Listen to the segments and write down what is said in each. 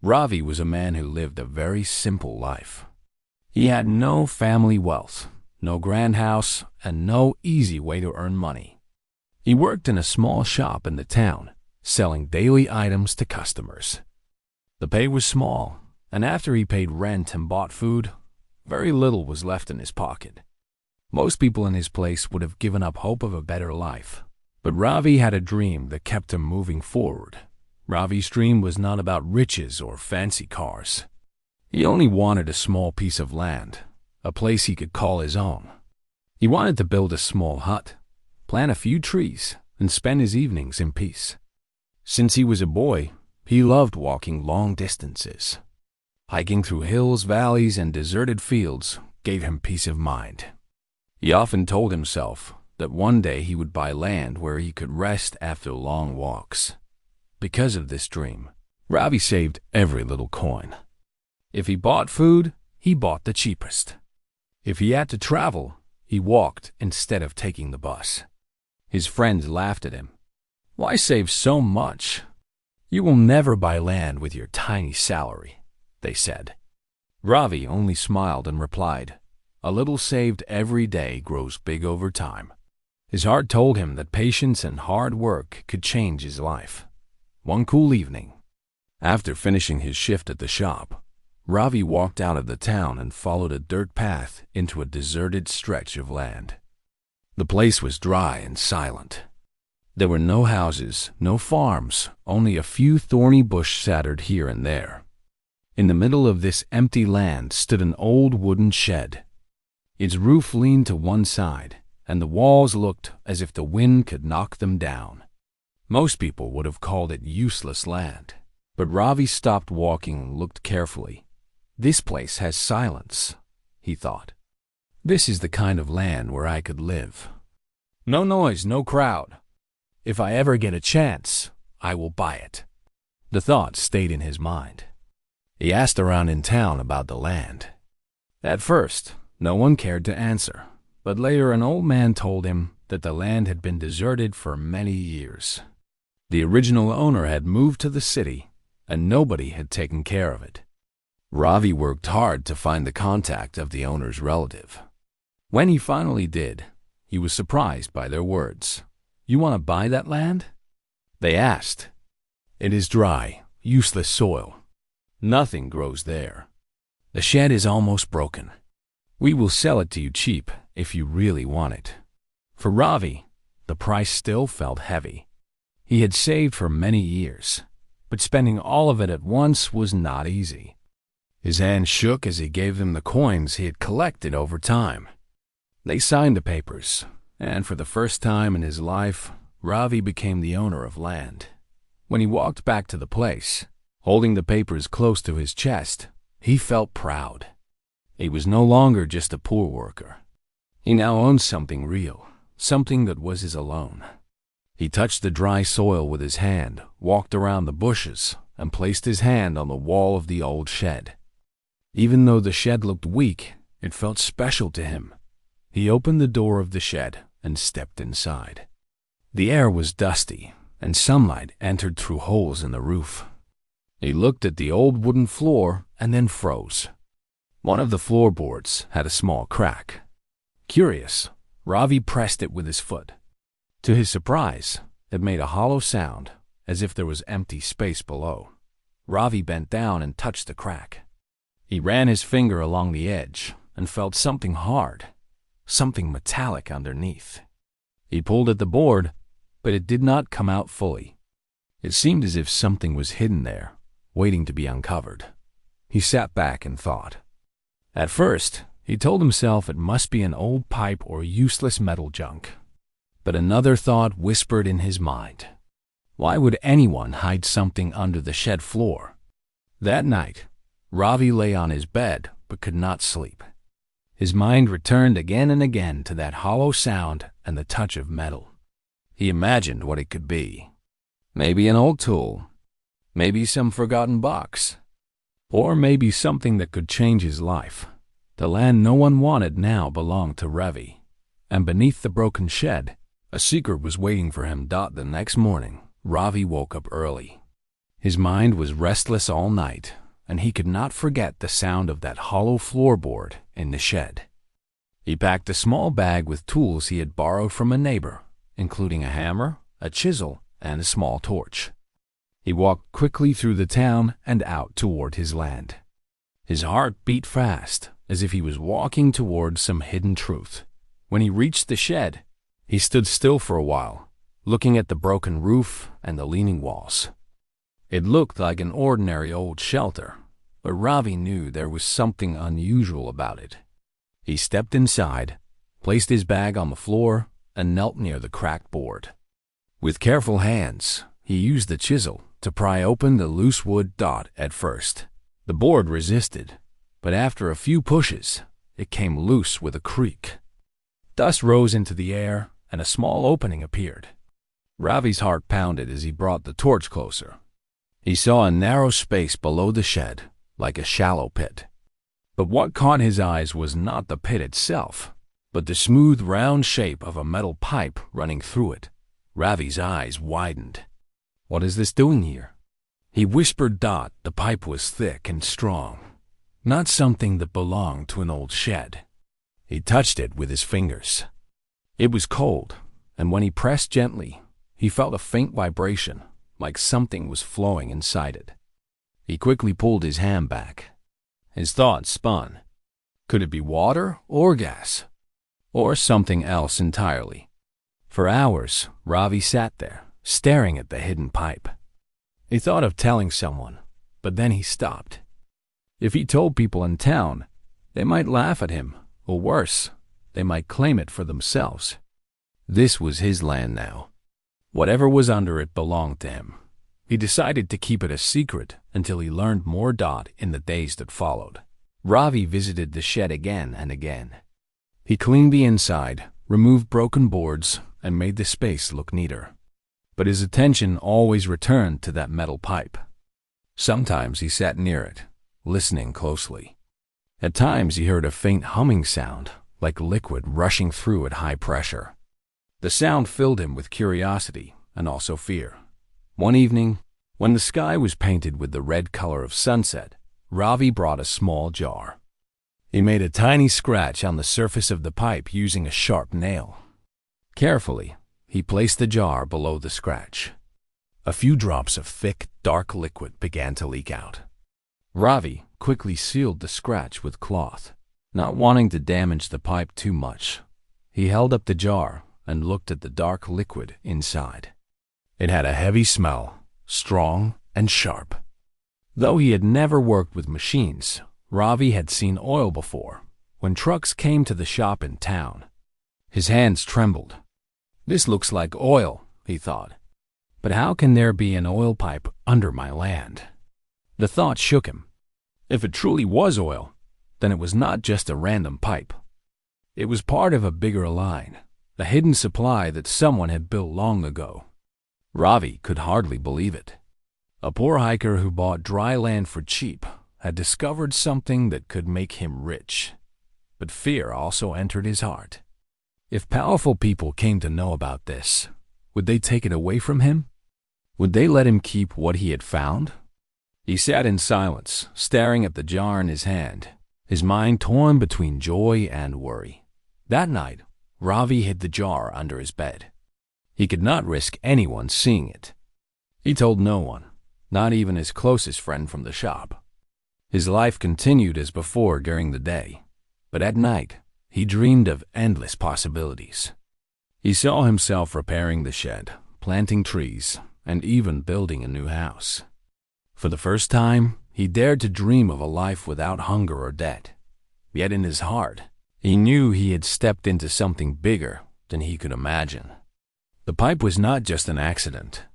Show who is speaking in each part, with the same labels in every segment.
Speaker 1: Ravi was a man who lived a very simple life. He had no family wealth, no grand house, and no easy way to earn money. He worked in a small shop in the town, selling daily items to customers. The pay was small, and after he paid rent and bought food, very little was left in his pocket. Most people in his place would have given up hope of a better life, but Ravi had a dream that kept him moving forward. Ravi's dream was not about riches or fancy cars. He only wanted a small piece of land, a place he could call his own. He wanted to build a small hut, plant a few trees, and spend his evenings in peace. Since he was a boy, he loved walking long distances. Hiking through hills, valleys, and deserted fields gave him peace of mind. He often told himself that one day he would buy land where he could rest after long walks. Because of this dream, Ravi saved every little coin. If he bought food, he bought the cheapest. If he had to travel, he walked instead of taking the bus. His friends laughed at him. "Why save so much? You will never buy land with your tiny salary," they said. Ravi only smiled and replied, "A little saved every day grows big over time." His heart told him that patience and hard work could change his life. One cool evening, after finishing his shift at the shop, Ravi walked out of the town and followed a dirt path into a deserted stretch of land. The place was dry and silent. There were no houses, no farms, only a few thorny bushes scattered here and there. In the middle of this empty land stood an old wooden shed. Its roof leaned to one side, and the walls looked as if the wind could knock them down. Most people would have called it useless land, but Ravi stopped walking and looked carefully. "This place has silence," he thought. "This is the kind of land where I could live. No noise, no crowd. If I ever get a chance, I will buy it." The thought stayed in his mind. He asked around in town about the land. At first, no one cared to answer, but later an old man told him that the land had been deserted for many years. The original owner had moved to the city, and nobody had taken care of it. Ravi worked hard to find the contact of the owner's relative. When he finally did, he was surprised by their words. "You want to buy that land?" they asked. "It is dry, useless soil. Nothing grows there. The shed is almost broken. We will sell it to you cheap if you really want it." For Ravi, the price still felt heavy. He had saved for many years, but spending all of it at once was not easy. His hand shook as he gave them the coins he had collected over time. They signed the papers, and for the first time in his life, Ravi became the owner of land. When he walked back to the place, holding the papers close to his chest, he felt proud. He was no longer just a poor worker. He now owned something real, something that was his alone. He touched the dry soil with his hand, walked around the bushes, and placed his hand on the wall of the old shed. Even though the shed looked weak, it felt special to him. He opened the door of the shed and stepped inside. The air was dusty, and sunlight entered through holes in the roof. He looked at the old wooden floor and then froze. One of the floorboards had a small crack. Curious, Ravi pressed it with his foot. To his surprise, it made a hollow sound, as if there was empty space below. Ravi bent down and touched the crack. He ran his finger along the edge and felt something hard, something metallic underneath. He pulled at the board, but it did not come out fully. It seemed as if something was hidden there, waiting to be uncovered. He sat back and thought. At first, he told himself it must be an old pipe or useless metal junk. But another thought whispered in his mind. Why would anyone hide something under the shed floor? That night, Ravi lay on his bed but could not sleep. His mind returned again and again to that hollow sound and the touch of metal. He imagined what it could be. Maybe an old tool, maybe some forgotten box, or maybe something that could change his life. The land no one wanted now belonged to Ravi, and beneath the broken shed, a secret was waiting for him. The next morning, Ravi woke up early. His mind was restless all night, and he could not forget the sound of that hollow floorboard in the shed. He packed a small bag with tools he had borrowed from a neighbor, including a hammer, a chisel, and a small torch. He walked quickly through the town and out toward his land. His heart beat fast, as if he was walking toward some hidden truth. When he reached the shed, he stood still for a while, looking at the broken roof and the leaning walls. It looked like an ordinary old shelter, but Ravi knew there was something unusual about it. He stepped inside, placed his bag on the floor, and knelt near the cracked board. With careful hands, he used the chisel to pry open the loose wood dot at first. The board resisted, but after a few pushes, it came loose with a creak. Dust rose into the air, and a small opening appeared. Ravi's heart pounded as he brought the torch closer. He saw a narrow space below the shed, like a shallow pit. But what caught his eyes was not the pit itself, but the smooth, round shape of a metal pipe running through it. Ravi's eyes widened. "What is this doing here?" He whispered. The pipe was thick and strong, not something that belonged to an old shed. He touched it with his fingers. It was cold, and when he pressed gently, he felt a faint vibration, like something was flowing inside it. He quickly pulled his hand back. His thoughts spun. Could it be water or gas? Or something else entirely? For hours, Ravi sat there, staring at the hidden pipe. He thought of telling someone, but then he stopped. If he told people in town, they might laugh at him, or worse, they might claim it for themselves. This was his land now. Whatever was under it belonged to him. He decided to keep it a secret until he learned more. In the days that followed, Ravi visited the shed again and again. He cleaned the inside, removed broken boards, and made the space look neater. But his attention always returned to that metal pipe. Sometimes he sat near it, listening closely. At times he heard a faint humming sound, like liquid rushing through at high pressure. The sound filled him with curiosity and also fear. One evening, when the sky was painted with the red color of sunset, Ravi brought a small jar. He made a tiny scratch on the surface of the pipe using a sharp nail. Carefully, he placed the jar below the scratch. A few drops of thick, dark liquid began to leak out. Ravi quickly sealed the scratch with cloth. Not wanting to damage the pipe too much, he held up the jar and looked at the dark liquid inside. It had a heavy smell, strong and sharp. Though he had never worked with machines, Ravi had seen oil before, when trucks came to the shop in town. His hands trembled. "This looks like oil," he thought. "But how can there be an oil pipe under my land?" The thought shook him. If it truly was oil, then it was not just a random pipe. It was part of a bigger line, a hidden supply that someone had built long ago. Ravi could hardly believe it. A poor hiker who bought dry land for cheap had discovered something that could make him rich. But fear also entered his heart. If powerful people came to know about this, would they take it away from him? Would they let him keep what he had found? He sat in silence, staring at the jar in his hand, his mind torn between joy and worry. That night, Ravi hid the jar under his bed. He could not risk anyone seeing it. He told no one, not even his closest friend from the shop. His life continued as before during the day, but at night, he dreamed of endless possibilities. He saw himself repairing the shed, planting trees, and even building a new house. For the first time, he dared to dream of a life without hunger or debt. Yet in his heart, he knew he had stepped into something bigger than he could imagine. The pipe was not just an accident.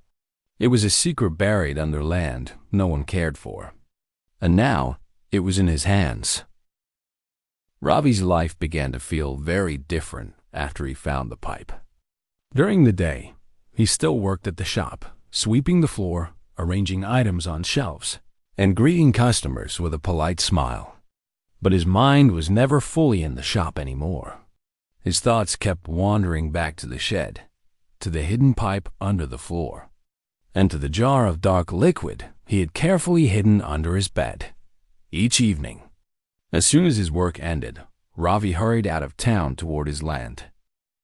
Speaker 1: It was a secret buried under land no one cared for. And now, it was in his hands. Ravi's life began to feel very different after he found the pipe. During the day, he still worked at the shop, sweeping the floor, arranging items on shelves, and greeting customers with a polite smile. But his mind was never fully in the shop anymore. His thoughts kept wandering back to the shed, to the hidden pipe under the floor. and to the jar of dark liquid he had carefully hidden under his bed. Each evening, as soon as his work ended, Ravi hurried out of town toward his land.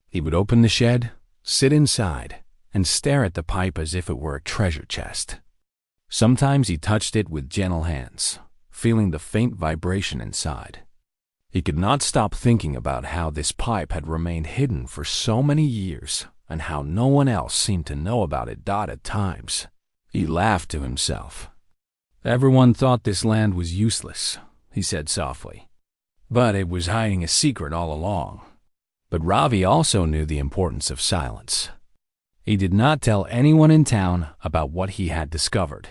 Speaker 1: He would open the shed, sit inside, and stare at the pipe as if it were a treasure chest. Sometimes he touched it with gentle hands, feeling the faint vibration inside. He could not stop thinking about how this pipe had remained hidden for so many years and how no one else seemed to know about it at times. He laughed to himself. Everyone thought this land was useless, he said softly, but it was hiding a secret all along. But Ravi also knew the importance of silence. He did not tell anyone in town about what he had discovered.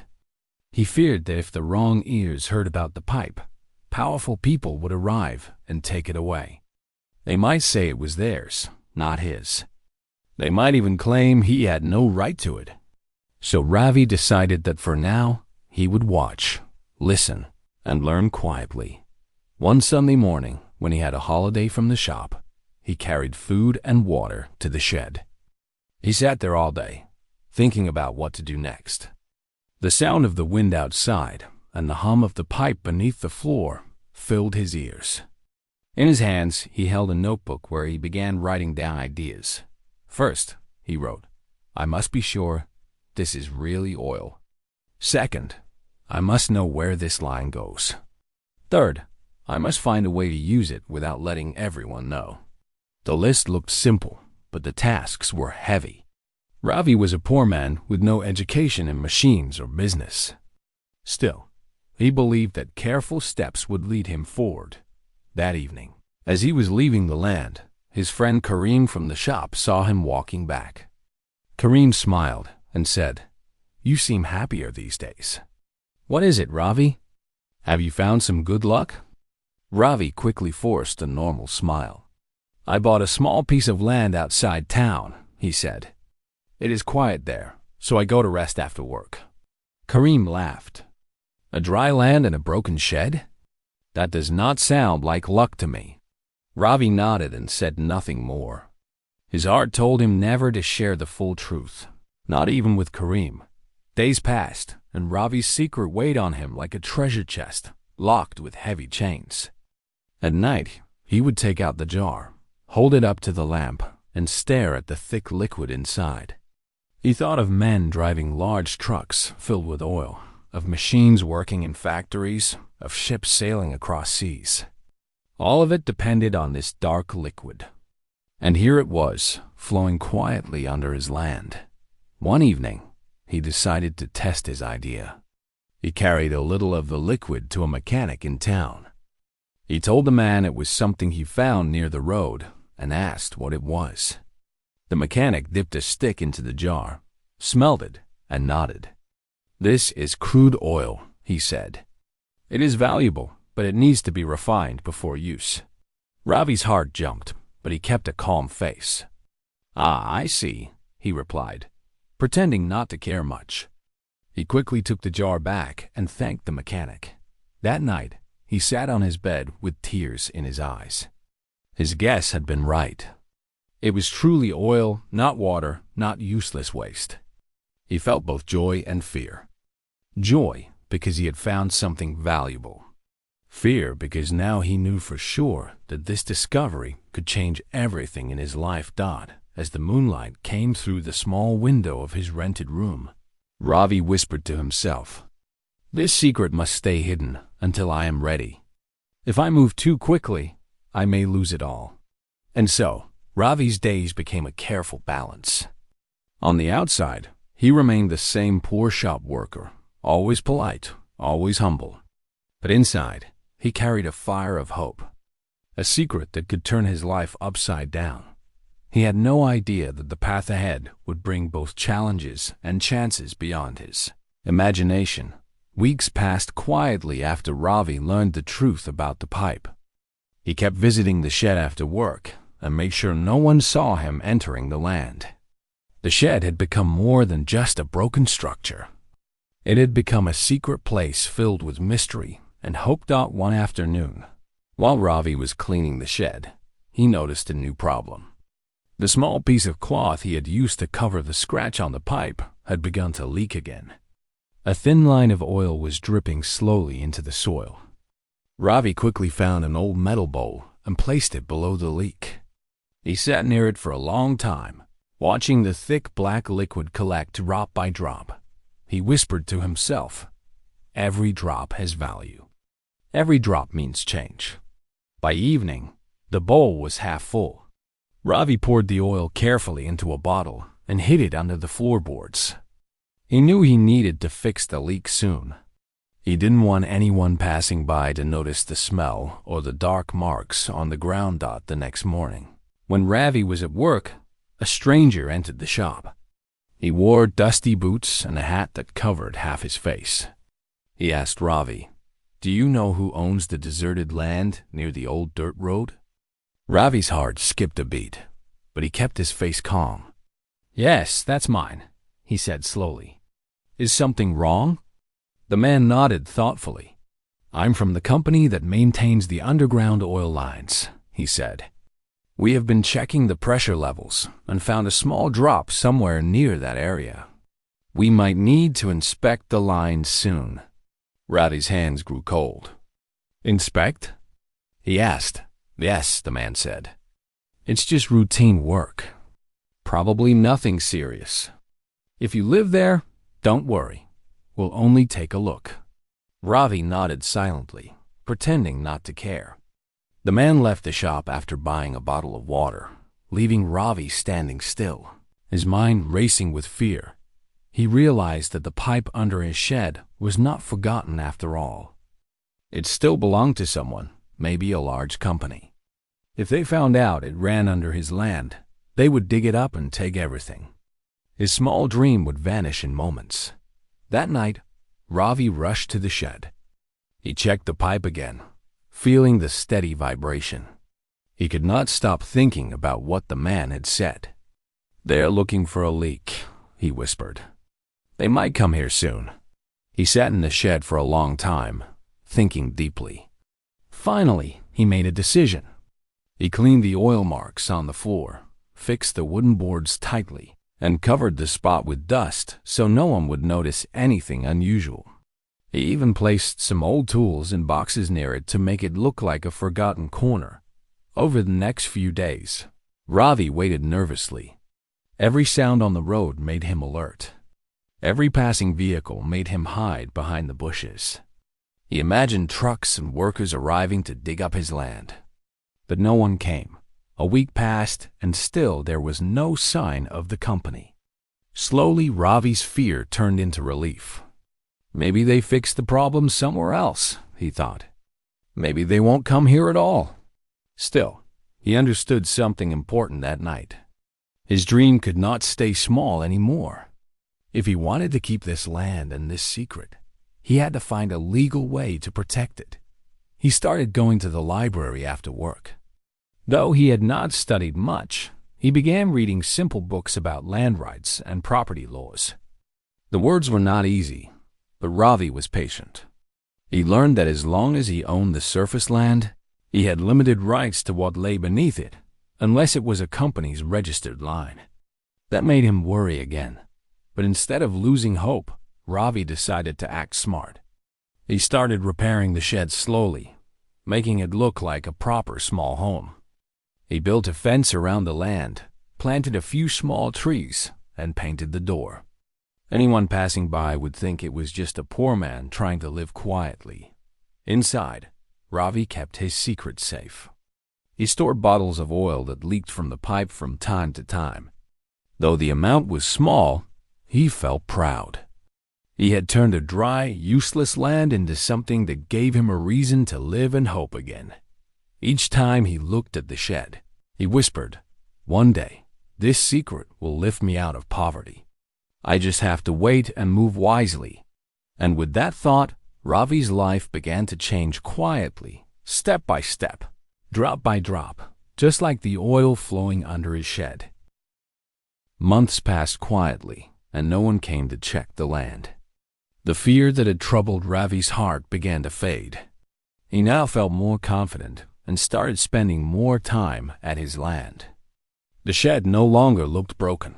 Speaker 1: He feared that if the wrong ears heard about the pipe, powerful people would arrive and take it away. They might say it was theirs, not his. They might even claim he had no right to it. So Ravi decided that for now, he would watch, listen, and learn quietly. One Sunday morning, when he had a holiday from the shop, he carried food and water to the shed. He sat there all day, thinking about what to do next. The sound of the wind outside and the hum of the pipe beneath the floor filled his ears. In his hands, he held a notebook where he began writing down ideas. First, he wrote, "I must be sure this is really oil." Second, I must know where this line goes. Third, I must find a way to use it without letting everyone know. The list looked simple, but the tasks were heavy. Ravi was a poor man with no education in machines or business. Still, he believed that careful steps would lead him forward. That evening, as he was leaving the land, his friend Kareem from the shop saw him walking back. Kareem smiled and said, "You seem happier these days. What is it, Ravi? Have you found some good luck?" Ravi quickly forced a normal smile. "I bought a small piece of land outside town," he said. "It is quiet there, so I go to rest after work." Kareem laughed. "A dry land and a broken shed? That does not sound like luck to me." Ravi nodded and said nothing more. His heart told him never to share the full truth, not even with Kareem. Days passed, and Ravi's secret weighed on him like a treasure chest, locked with heavy chains. At night, he would take out the jar, hold it up to the lamp, and stare at the thick liquid inside. He thought of men driving large trucks filled with oil, of machines working in factories, of ships sailing across seas. All of it depended on this dark liquid. And here it was, flowing quietly under his land. One evening, he decided to test his idea. He carried a little of the liquid to a mechanic in town. He told the man it was something he found near the road and asked what it was. The mechanic dipped a stick into the jar, smelled it, and nodded. "This is crude oil," he said. "It is valuable, but it needs to be refined before use." Ravi's heart jumped, but he kept a calm face. "Ah, I see," he replied, pretending not to care much. He quickly took the jar back and thanked the mechanic. That night, he sat on his bed with tears in his eyes. His guess had been right. It was truly oil, not water, not useless waste. He felt both joy and fear. Joy because he had found something valuable. Fear because now he knew for sure that this discovery could change everything in his life. As the moonlight came through the small window of his rented room, Ravi whispered to himself, "This secret must stay hidden until I am ready. If I move too quickly, I may lose it all." And so, Ravi's days became a careful balance. On the outside, he remained the same poor shop worker, always polite, always humble. But inside, he carried a fire of hope, a secret that could turn his life upside down. He had no idea that the path ahead would bring both challenges and chances beyond his imagination. Weeks passed quietly after Ravi learned the truth about the pipe. He kept visiting the shed after work and made sure no one saw him entering the land. The shed had become more than just a broken structure. It had become a secret place filled with mystery and hope. One afternoon, while Ravi was cleaning the shed, he noticed a new problem. The small piece of cloth he had used to cover the scratch on the pipe had begun to leak again. A thin line of oil was dripping slowly into the soil. Ravi quickly found an old metal bowl and placed it below the leak. He sat near it for a long time, watching the thick black liquid collect drop by drop. He whispered to himself, "Every drop has value. Every drop means change." By evening, the bowl was half full. Ravi poured the oil carefully into a bottle and hid it under the floorboards. He knew he needed to fix the leak soon. He didn't want anyone passing by to notice the smell or the dark marks on the ground the next morning. When Ravi was at work, a stranger entered the shop. He wore dusty boots and a hat that covered half his face. He asked Ravi, "Do you know who owns the deserted land near the old dirt road?" Ravi's heart skipped a beat, but he kept his face calm. "Yes, that's mine," he said slowly. "Is something wrong?" The man nodded thoughtfully. "I'm from the company that maintains the underground oil lines," he said. "We have been checking the pressure levels and found a small drop somewhere near that area. We might need to inspect the lines soon." Ravi's hands grew cold. "Inspect?" he asked. "Yes," the man said. "It's just routine work. Probably nothing serious. If you live there, don't worry. We'll only take a look." Ravi nodded silently, pretending not to care. The man left the shop after buying a bottle of water, leaving Ravi standing still, his mind racing with fear. He realized that the pipe under his shed was not forgotten after all. It still belonged to someone, maybe a large company. If they found out it ran under his land, they would dig it up and take everything. His small dream would vanish in moments. That night, Ravi rushed to the shed. He checked the pipe again, feeling the steady vibration. He could not stop thinking about what the man had said. "They're looking for a leak," he whispered. "They might come here soon." He sat in the shed for a long time, thinking deeply. Finally, he made a decision. He cleaned the oil marks on the floor, fixed the wooden boards tightly, and covered the spot with dust so no one would notice anything unusual. He even placed some old tools in boxes near it to make it look like a forgotten corner. Over the next few days, Ravi waited nervously. Every sound on the road made him alert. Every passing vehicle made him hide behind the bushes. He imagined trucks and workers arriving to dig up his land. But no one came. A week passed, and still there was no sign of the company. Slowly, Ravi's fear turned into relief. Maybe they fixed the problem somewhere else, he thought. Maybe they won't come here at all. Still, he understood something important that night. His dream could not stay small anymore. If he wanted to keep this land and this secret, he had to find a legal way to protect it. He started going to the library after work. Though he had not studied much, he began reading simple books about land rights and property laws. The words were not easy, but Ravi was patient. He learned that as long as he owned the surface land, he had limited rights to what lay beneath it, unless it was a company's registered line. That made him worry again. But instead of losing hope, Ravi decided to act smart. He started repairing the shed slowly, making it look like a proper small home. He built a fence around the land, planted a few small trees, and painted the door. Anyone passing by would think it was just a poor man trying to live quietly. Inside, Ravi kept his secret safe. He stored bottles of oil that leaked from the pipe from time to time. Though the amount was small, he felt proud. He had turned a dry, useless land into something that gave him a reason to live and hope again. Each time he looked at the shed, he whispered, "One day, this secret will lift me out of poverty. I just have to wait and move wisely." And with that thought, Ravi's life began to change quietly, step by step, drop by drop, just like the oil flowing under his shed. Months passed quietly, and no one came to check the land. The fear that had troubled Ravi's heart began to fade. He now felt more confident and started spending more time at his land. The shed no longer looked broken.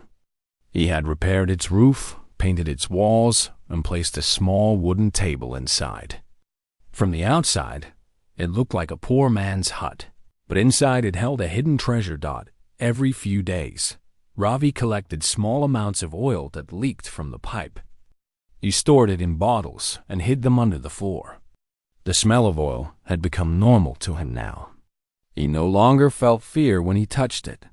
Speaker 1: He had repaired its roof, painted its walls and placed a small wooden table inside. From the outside, it looked like a poor man's hut, but inside it held a hidden treasure. Every few days, Ravi collected small amounts of oil that leaked from the pipe. He stored it in bottles and hid them under the floor. The smell of oil had become normal to him now. He no longer felt fear when he touched it.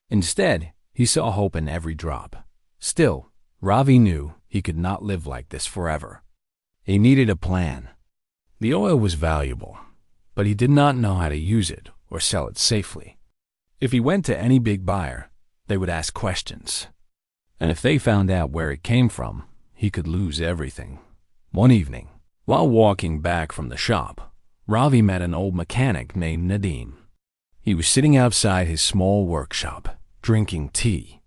Speaker 1: Instead, he saw hope in every drop. Still, Ravi knew he could not live like this forever. He needed a plan. The oil was valuable, but he did not know how to use it or sell it safely. If he went to any big buyer, they would ask questions. And if they found out where it came from, he could lose everything. One evening, while walking back from the shop, Ravi met an old mechanic named Nadeem. He was sitting outside his small workshop, drinking tea.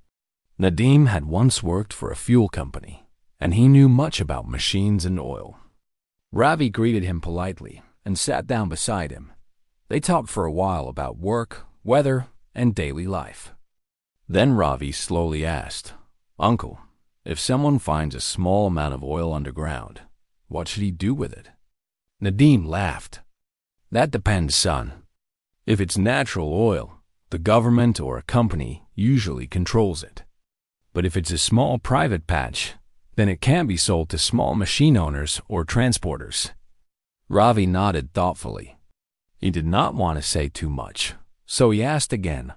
Speaker 1: Nadeem had once worked for a fuel company, and he knew much about machines and oil. Ravi greeted him politely and sat down beside him. They talked for a while about work, weather, and daily life. Then Ravi slowly asked, "Uncle, if someone finds a small amount of oil underground, what should he do with it?" Nadeem laughed. "That depends, son. If it's natural oil, the government or a company usually controls it. But if it's a small private patch, then it can be sold to small machine owners or transporters." Ravi nodded thoughtfully. He did not want to say too much, so he asked again,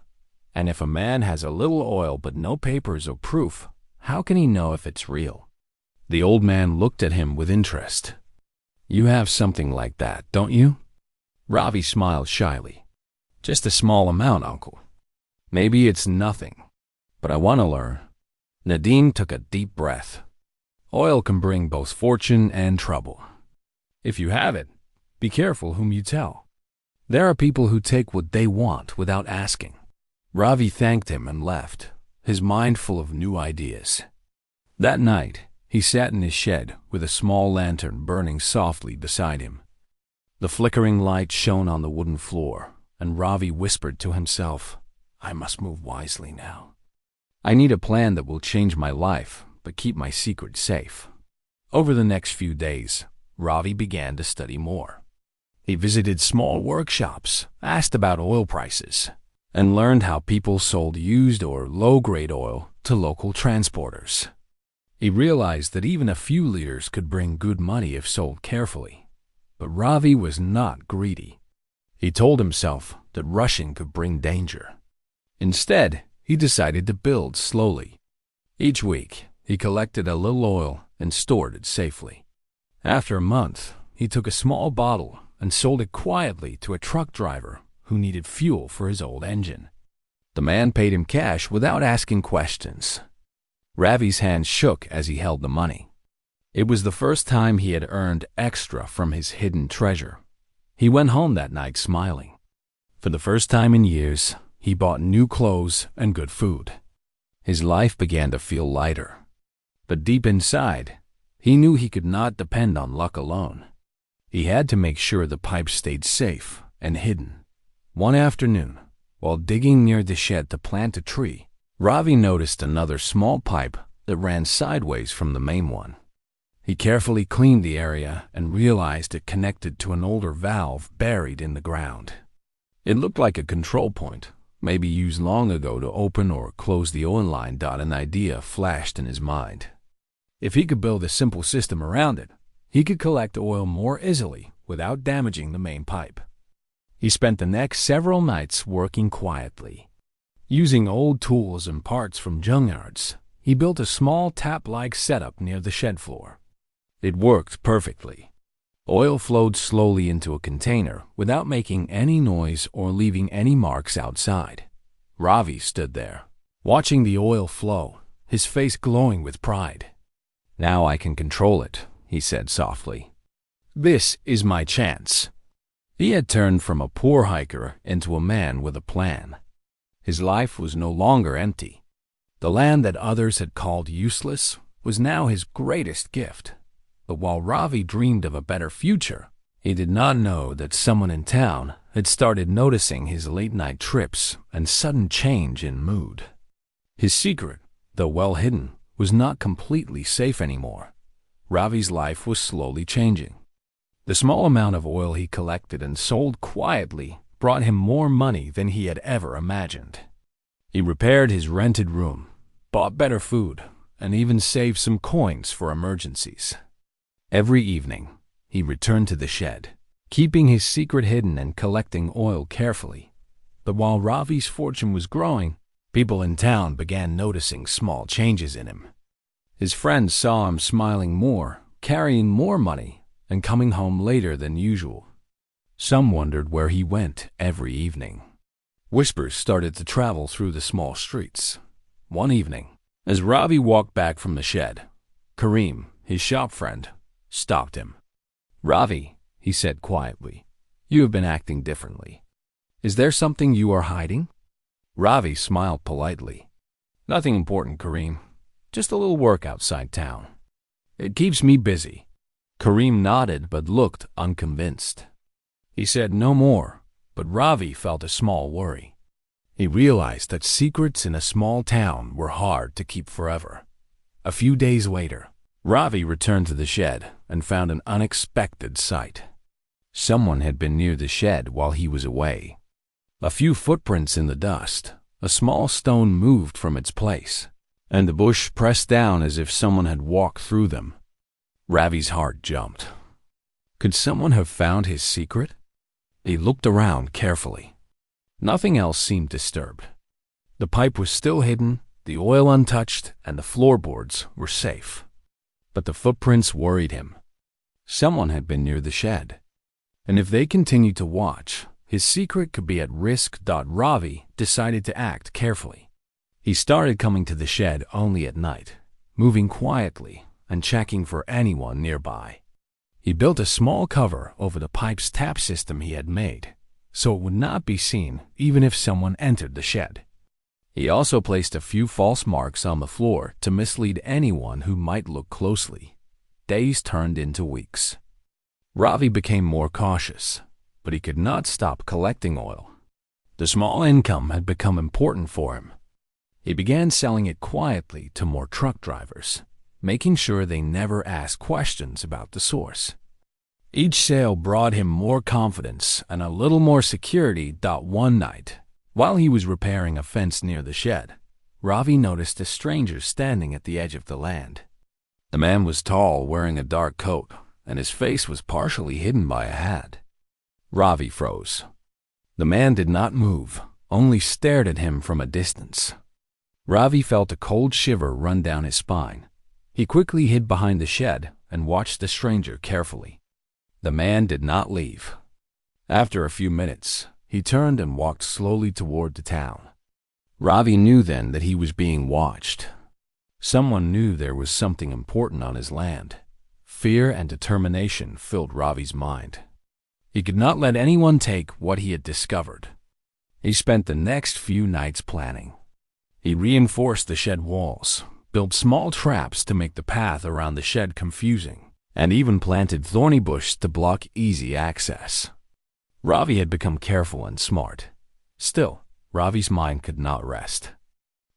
Speaker 1: "And if a man has a little oil but no papers or proof, how can he know if it's real?" The old man looked at him with interest. "You have something like that, don't you?" Ravi smiled shyly. "Just a small amount, uncle. Maybe it's nothing, but I want to learn." Nadeem took a deep breath. Oil can bring both fortune and trouble. If you have it, be careful whom you tell. There are people who take what they want without asking. Ravi thanked him and left, his mind full of new ideas. That night, he sat in his shed with a small lantern burning softly beside him. The flickering light shone on the wooden floor, and Ravi whispered to himself, "I must move wisely now. I need a plan that will change my life, but keep my secret safe." Over the next few days, Ravi began to study more. He visited small workshops, asked about oil prices, and learned how people sold used or low-grade oil to local transporters. He realized that even a few liters could bring good money if sold carefully. But Ravi was not greedy. He told himself that rushing could bring danger. Instead, he decided to build slowly. Each week, he collected a little oil and stored it safely. After a month, he took a small bottle and sold it quietly to a truck driver who needed fuel for his old engine. The man paid him cash without asking questions. Ravi's hands shook as he held the money. It was the first time he had earned extra from his hidden treasure. He went home that night smiling. For the first time in years, he bought new clothes and good food. His life began to feel lighter. But deep inside, he knew he could not depend on luck alone. He had to make sure the pipe stayed safe and hidden. One afternoon, while digging near the shed to plant a tree, Ravi noticed another small pipe that ran sideways from the main one. He carefully cleaned the area and realized it connected to an older valve buried in the ground. It looked like a control point, maybe used long ago to open or close the oil line. An idea flashed in his mind. If he could build a simple system around it, he could collect oil more easily without damaging the main pipe. He spent the next several nights working quietly. Using old tools and parts from junkyards, he built a small tap-like setup near the shed floor. It worked perfectly. Oil flowed slowly into a container without making any noise or leaving any marks outside. Ravi stood there, watching the oil flow, his face glowing with pride. "Now I can control it," he said softly. "This is my chance." He had turned from a poor hiker into a man with a plan. His life was no longer empty. The land that others had called useless was now his greatest gift. But while Ravi dreamed of a better future, he did not know that someone in town had started noticing his late-night trips and sudden change in mood. His secret, though well hidden, was not completely safe anymore. Ravi's life was slowly changing. The small amount of oil he collected and sold quietly brought him more money than he had ever imagined. He repaired his rented room, bought better food, and even saved some coins for emergencies. Every evening, he returned to the shed, keeping his secret hidden and collecting oil carefully. But while Ravi's fortune was growing, people in town began noticing small changes in him. His friends saw him smiling more, carrying more money, and coming home later than usual. Some wondered where he went every evening. Whispers started to travel through the small streets. One evening, as Ravi walked back from the shed, Kareem, his shop friend, stopped him. "Ravi," he said quietly, "you have been acting differently. Is there something you are hiding?" Ravi smiled politely. "Nothing important, Kareem. Just a little work outside town. It keeps me busy." Kareem nodded but looked unconvinced. He said no more, but Ravi felt a small worry. He realized that secrets in a small town were hard to keep forever. A few days later, Ravi returned to the shed and found an unexpected sight. Someone had been near the shed while he was away. A few footprints in the dust, a small stone moved from its place, and the bush pressed down as if someone had walked through them. Ravi's heart jumped. Could someone have found his secret? He looked around carefully. Nothing else seemed disturbed. The pipe was still hidden, the oil untouched, and the floorboards were safe. But the footprints worried him. Someone had been near the shed, and if they continued to watch, his secret could be at risk. Ravi decided to act carefully. He started coming to the shed only at night, moving quietly and checking for anyone nearby. He built a small cover over the pipe's tap system he had made, so it would not be seen even if someone entered the shed. He also placed a few false marks on the floor to mislead anyone who might look closely. Days turned into weeks. Ravi became more cautious, but he could not stop collecting oil. The small income had become important for him. He began selling it quietly to more truck drivers, making sure they never asked questions about the source. Each sale brought him more confidence and a little more security. One night, while he was repairing a fence near the shed, Ravi noticed a stranger standing at the edge of the land. The man was tall, wearing a dark coat, and his face was partially hidden by a hat. Ravi froze. The man did not move, only stared at him from a distance. Ravi felt a cold shiver run down his spine. He quickly hid behind the shed and watched the stranger carefully. The man did not leave. After a few minutes, he turned and walked slowly toward the town. Ravi knew then that he was being watched. Someone knew there was something important on his land. Fear and determination filled Ravi's mind. He could not let anyone take what he had discovered. He spent the next few nights planning. He reinforced the shed walls, built small traps to make the path around the shed confusing, and even planted thorny bushes to block easy access. Ravi had become careful and smart. Still, Ravi's mind could not rest.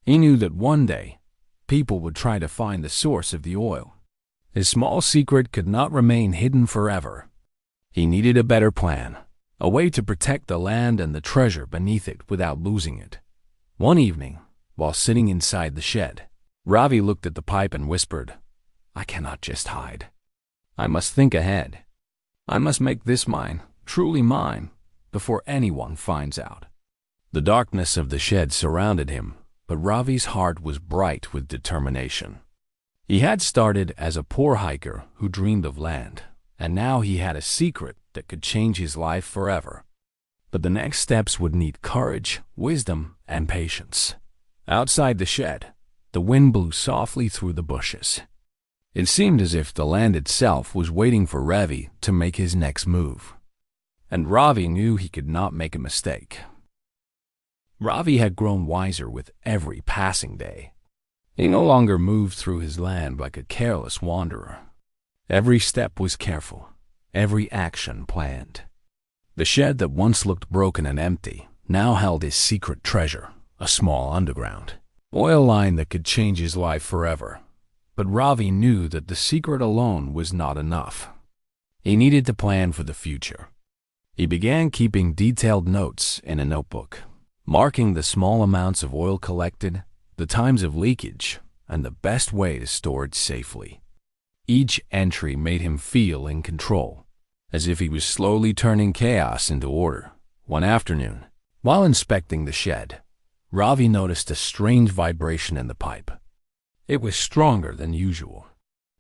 Speaker 1: He knew that one day, people would try to find the source of the oil. His small secret could not remain hidden forever. He needed a better plan, a way to protect the land and the treasure beneath it without losing it. One evening, while sitting inside the shed, Ravi looked at the pipe and whispered, "I cannot just hide. I must think ahead. I must make this mine, truly mine, before anyone finds out." The darkness of the shed surrounded him, but Ravi's heart was bright with determination. He had started as a poor hiker who dreamed of land, and now he had a secret that could change his life forever. But the next steps would need courage, wisdom, and patience. Outside the shed, the wind blew softly through the bushes. It seemed as if the land itself was waiting for Ravi to make his next move. And Ravi knew he could not make a mistake. Ravi had grown wiser with every passing day. He no longer moved through his land like a careless wanderer. Every step was careful, every action planned. The shed that once looked broken and empty now held his secret treasure, a small underground oil line that could change his life forever. But Ravi knew that the secret alone was not enough. He needed to plan for the future. He began keeping detailed notes in a notebook, marking the small amounts of oil collected, the times of leakage, and the best way to store it safely. Each entry made him feel in control, as if he was slowly turning chaos into order. One afternoon, while inspecting the shed, Ravi noticed a strange vibration in the pipe. It was stronger than usual.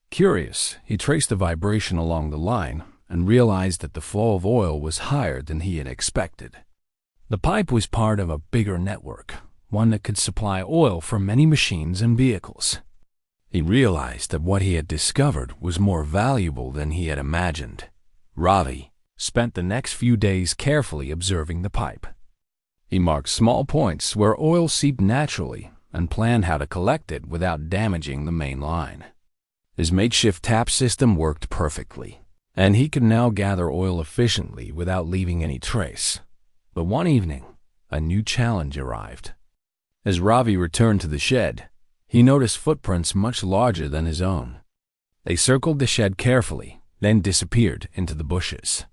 Speaker 1: Curious, he traced the vibration along the line and realized that the flow of oil was higher than he had expected. The pipe was part of a bigger network, one that could supply oil for many machines and vehicles. He realized that what he had discovered was more valuable than he had imagined. Ravi spent the next few days carefully observing the pipe. He marked small points where oil seeped naturally and planned how to collect it without damaging the main line. His makeshift tap system worked perfectly, and he could now gather oil efficiently without leaving any trace. But one evening, a new challenge arrived. As Ravi returned to the shed, he noticed footprints much larger than his own. They circled the shed carefully, then disappeared into the bushes.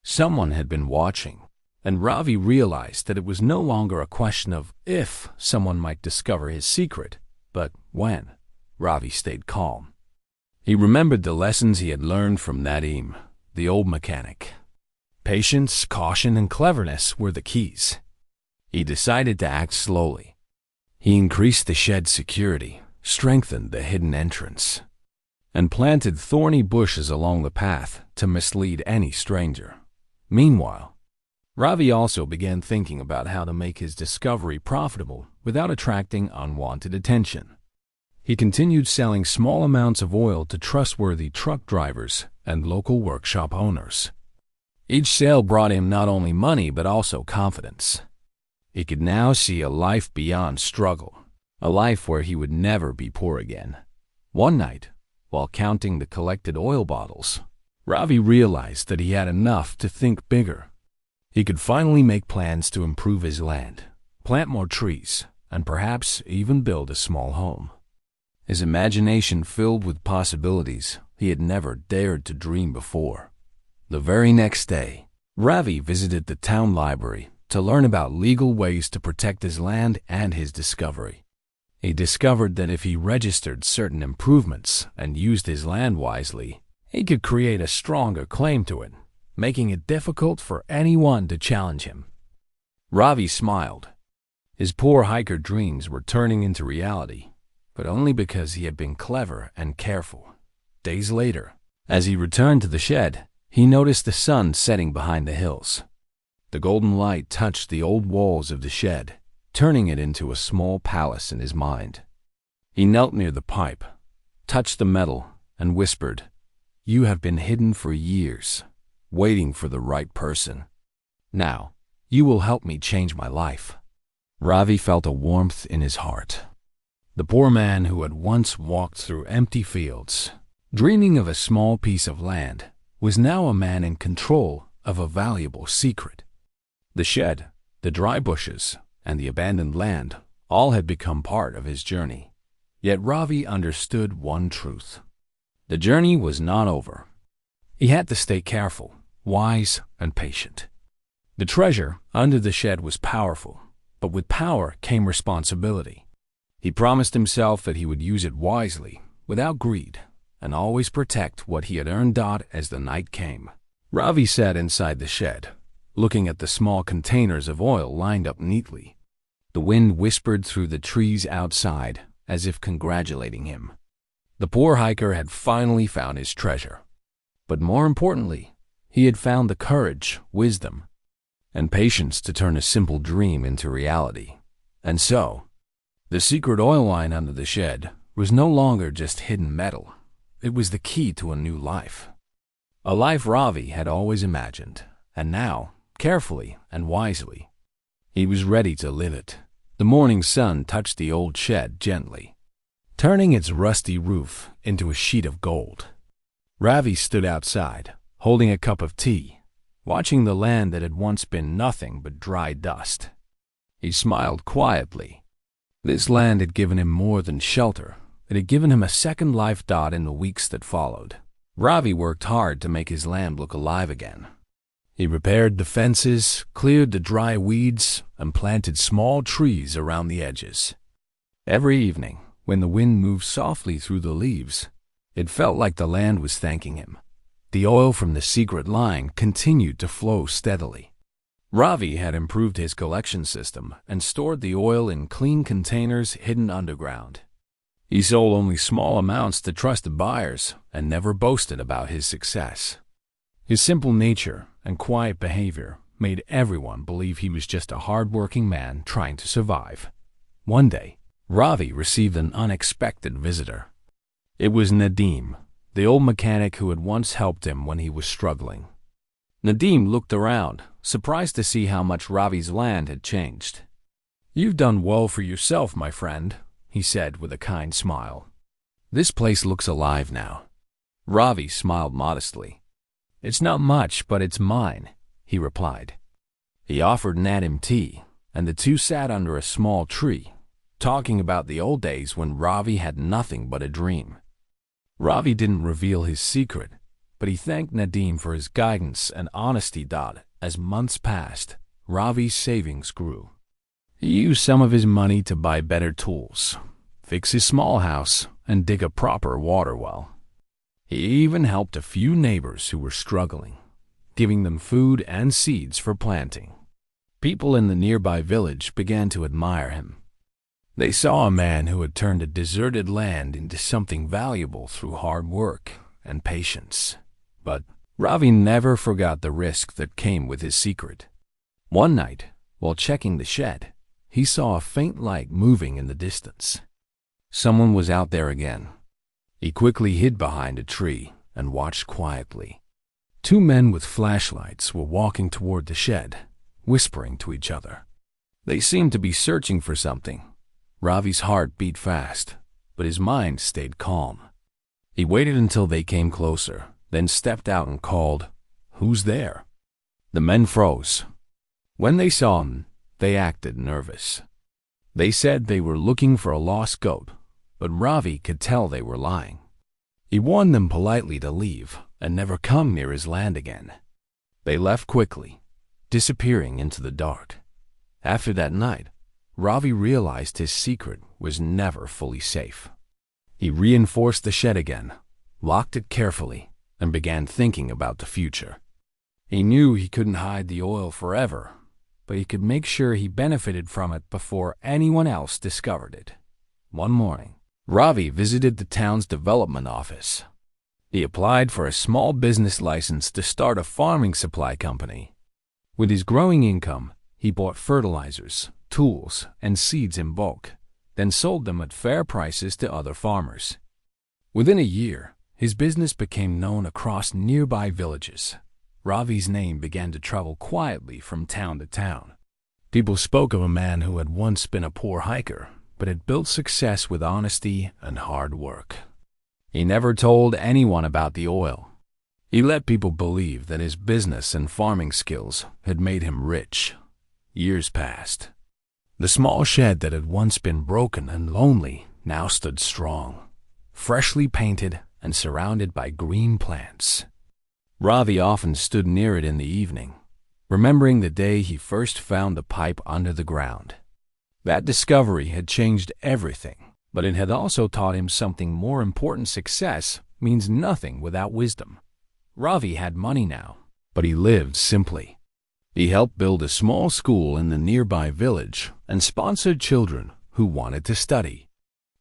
Speaker 1: Someone had been watching, and Ravi realized that it was no longer a question of if someone might discover his secret, but when. Ravi stayed calm. He remembered the lessons he had learned from Nadeem, the old mechanic. Patience, caution, and cleverness were the keys. He decided to act slowly. He increased the shed's security, strengthened the hidden entrance, and planted thorny bushes along the path to mislead any stranger. Meanwhile, Ravi also began thinking about how to make his discovery profitable without attracting unwanted attention. He continued selling small amounts of oil to trustworthy truck drivers and local workshop owners. Each sale brought him not only money but also confidence. He could now see a life beyond struggle, a life where he would never be poor again. One night, while counting the collected oil bottles, Ravi realized that he had enough to think bigger. He could finally make plans to improve his land, plant more trees, and perhaps even build a small home. His imagination filled with possibilities he had never dared to dream before. The very next day, Ravi visited the town library to learn about legal ways to protect his land and his discovery. He discovered that if he registered certain improvements and used his land wisely, he could create a stronger claim to it, making it difficult for anyone to challenge him. Ravi smiled. His poor hiker dreams were turning into reality, but only because he had been clever and careful. Days later, as he returned to the shed, he noticed the sun setting behind the hills. The golden light touched the old walls of the shed, turning it into a small palace in his mind. He knelt near the pipe, touched the metal, and whispered, "You have been hidden for years, waiting for the right person. Now, you will help me change my life." Ravi felt a warmth in his heart. The poor man who had once walked through empty fields, dreaming of a small piece of land, was now a man in control of a valuable secret. The shed, the dry bushes, and the abandoned land all had become part of his journey. Yet Ravi understood one truth. The journey was not over. He had to stay careful, wise, and patient. The treasure under the shed was powerful, but with power came responsibility. He promised himself that he would use it wisely, without greed, and always protect what he had earned as the night came. Ravi sat inside the shed, looking at the small containers of oil lined up neatly. The wind whispered through the trees outside, as if congratulating him. The poor hiker had finally found his treasure. But more importantly, he had found the courage, wisdom, and patience to turn a simple dream into reality. And so, the secret oil line under the shed was no longer just hidden metal. It was the key to a new life. A life Ravi had always imagined, and now, carefully and wisely, he was ready to live it. The morning sun touched the old shed gently, turning its rusty roof into a sheet of gold. Ravi stood outside, holding a cup of tea, watching the land that had once been nothing but dry dust. He smiled quietly. This land had given him more than shelter. It had given him a second life. In the weeks that followed, Ravi worked hard to make his land look alive again. He repaired the fences, cleared the dry weeds, and planted small trees around the edges. Every evening, when the wind moved softly through the leaves, it felt like the land was thanking him. The oil from the secret line continued to flow steadily. Ravi had improved his collection system and stored the oil in clean containers hidden underground. He sold only small amounts to trusted buyers and never boasted about his success. His simple nature and quiet behavior made everyone believe he was just a hard-working man trying to survive. One day, Ravi received an unexpected visitor. It was Nadeem, the old mechanic who had once helped him when he was struggling. Nadeem looked around, surprised to see how much Ravi's land had changed. "You've done well for yourself, my friend," he said with a kind smile. "This place looks alive now." Ravi smiled modestly. "It's not much, but it's mine," he replied. He offered Nadeem tea, and the two sat under a small tree, talking about the old days when Ravi had nothing but a dream. Ravi didn't reveal his secret, but he thanked Nadeem for his guidance and honesty. As months passed, Ravi's savings grew. He used some of his money to buy better tools, fix his small house, and dig a proper water well. He even helped a few neighbors who were struggling, giving them food and seeds for planting. People in the nearby village began to admire him. They saw a man who had turned a deserted land into something valuable through hard work and patience. But Ravi never forgot the risk that came with his secret. One night, while checking the shed, he saw a faint light moving in the distance. Someone was out there again. He quickly hid behind a tree and watched quietly. Two men with flashlights were walking toward the shed, whispering to each other. They seemed to be searching for something. Ravi's heart beat fast, but his mind stayed calm. He waited until they came closer, then stepped out and called, "Who's there?" The men froze. When they saw him, they acted nervous. They said they were looking for a lost goat, but Ravi could tell they were lying. He warned them politely to leave and never come near his land again. They left quickly, disappearing into the dark. After that night, Ravi realized his secret was never fully safe. He reinforced the shed again, locked it carefully, and began thinking about the future. He knew he couldn't hide the oil forever, but he could make sure he benefited from it before anyone else discovered it. One morning, Ravi visited the town's development office. He applied for a small business license to start a farming supply company. With his growing income, he bought fertilizers, tools, and seeds in bulk, then sold them at fair prices to other farmers. Within a year, his business became known across nearby villages. Ravi's name began to travel quietly from town to town. People spoke of a man who had once been a poor hiker, but had built success with honesty and hard work. He never told anyone about the oil. He let people believe that his business and farming skills had made him rich. Years passed. The small shed that had once been broken and lonely now stood strong, freshly painted and surrounded by green plants. Ravi often stood near it in the evening, remembering the day he first found the pipe under the ground. That discovery had changed everything, but it had also taught him something more important: success means nothing without wisdom. Ravi had money now, but he lived simply. He helped build a small school in the nearby village and sponsored children who wanted to study.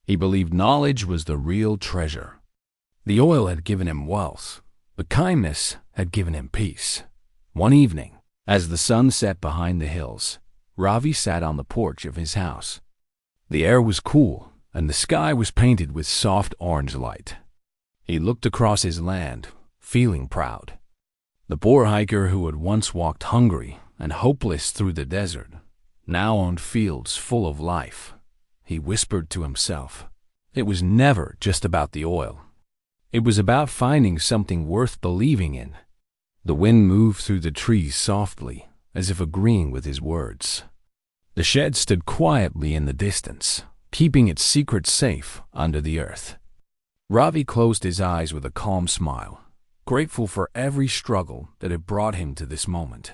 Speaker 1: He believed knowledge was the real treasure. The oil had given him wealth, but kindness had given him peace. One evening, as the sun set behind the hills, Ravi sat on the porch of his house. The air was cool, and the sky was painted with soft orange light. He looked across his land, feeling proud. The poor hiker who had once walked hungry and hopeless through the desert now owned fields full of life. He whispered to himself, it was never just about the oil. It was about finding something worth believing in. The wind moved through the trees softly, as if agreeing with his words. The shed stood quietly in the distance, keeping its secret safe under the earth. Ravi closed his eyes with a calm smile, grateful for every struggle that had brought him to this moment.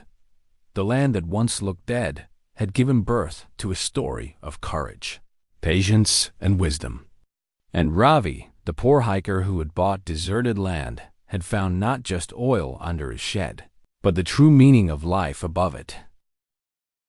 Speaker 1: The land that once looked dead had given birth to a story of courage, patience, and wisdom. And Ravi, the poor hiker who had bought deserted land, had found not just oil under his shed, but the true meaning of life above it.